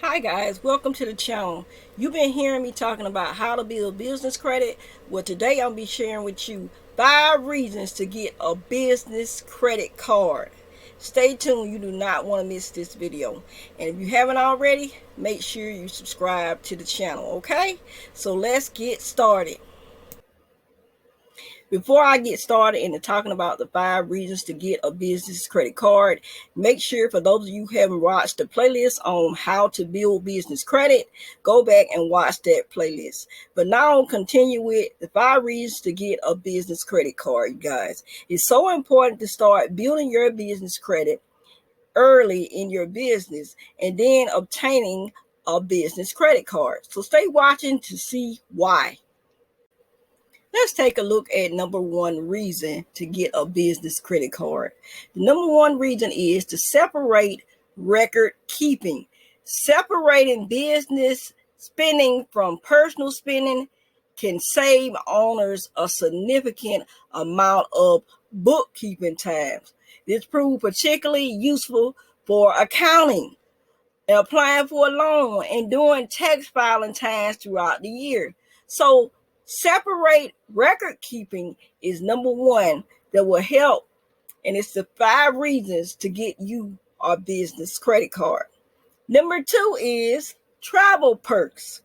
Hi guys, welcome to the channel. You've been hearing me talking about how to build business credit. Well, today I'll be sharing with you 5 reasons to get a business credit card. Stay tuned, you do not want to miss this video. And if you haven't already, make sure you subscribe to the channel, okay? So let's get started. Before I get started into talking about the 5 reasons to get a business credit card, make sure, for those of you who haven't watched the playlist on how to build business credit, go back and watch that playlist. But now I'll continue with the 5 reasons to get a business credit card, you guys. It's so important to start building your business credit early in your business and then obtaining a business credit card. So stay watching to see why. Let's take a look at number 1 reason to get a business credit card. The number 1 reason is to separate record keeping. Separating business spending from personal spending can save owners a significant amount of bookkeeping time. This proved particularly useful for accounting, applying for a loan, and doing tax filing times throughout the year. So separate record keeping is number 1 that will help, and it's the 5 reasons to get you a business credit card. Number 2 is travel perks.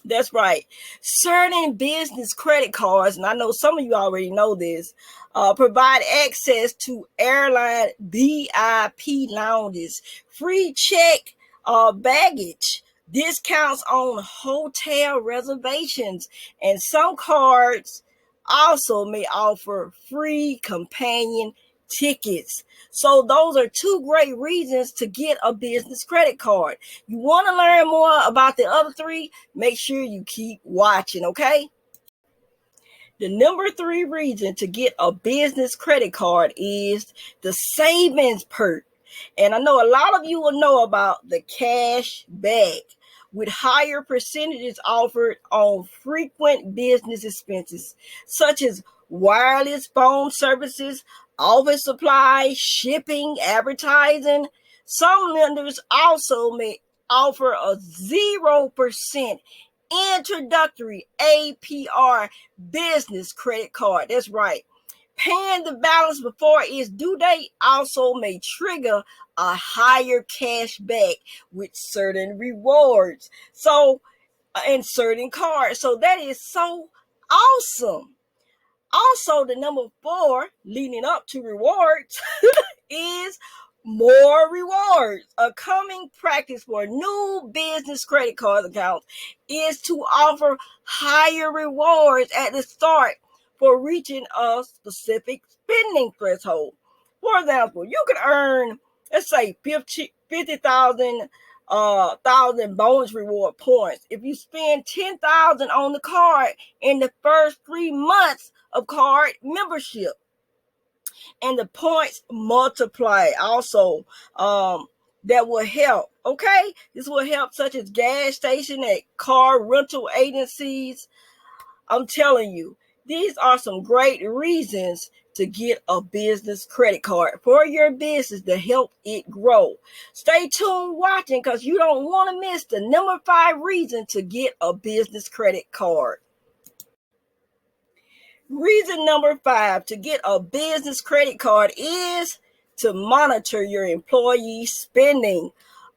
That's right. Certain business credit cards, and I know some of you already know this, provide access to airline VIP lounges, free check baggage, discounts on hotel reservations, and some cards also may offer free companion tickets. So those are 2 great reasons to get a business credit card. You want to learn more about the other 3? Make sure you keep watching, okay? The number 3 reason to get a business credit card is the savings perk. And I know a lot of you will know about the cash back, with higher percentages offered on frequent business expenses such as wireless phone services, office supplies, shipping, advertising. Some lenders also may offer a 0% introductory APR business credit card. That's right. Paying the balance before its due date also may trigger a higher cash back with certain rewards. So, and certain cards. So that is so awesome. Also, the number 4 leading up to rewards is more rewards. A coming practice for new business credit card accounts is to offer higher rewards at the start for reaching a specific spending threshold. For example, you could earn, let's say, 50,000 thousand bonus reward points if you spend 10,000 on the card in the first 3 months of card membership. And the points multiply also. That will help. Okay, this will help, such as gas station, at car rental agencies. I'm telling you, these are some great reasons to get a business credit card for your business to help it grow. Stay tuned watching, because you don't want to miss the number 5 reason to get a business credit card. Reason number 5 to get a business credit card is to monitor your employee spending.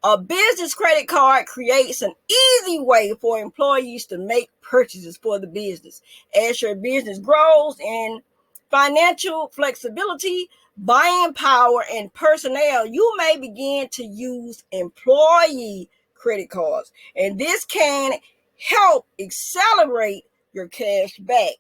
A business credit card creates an easy way for employees to make purchases for the business. As your business grows in financial flexibility, buying power, and personnel, you may begin to use employee credit cards. And this can help accelerate your cash back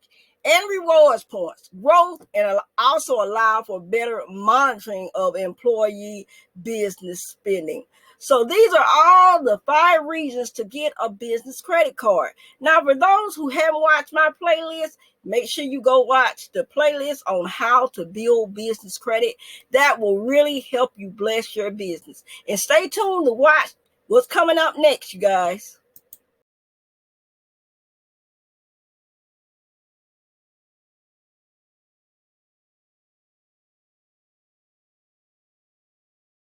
and rewards points growth, and also allow for better monitoring of employee business spending. So these are all the 5 reasons to get a business credit card. Now, for those who haven't watched my playlist, make sure you go watch the playlist on how to build business credit. That will really help you bless your business. And stay tuned to watch what's coming up next, you guys.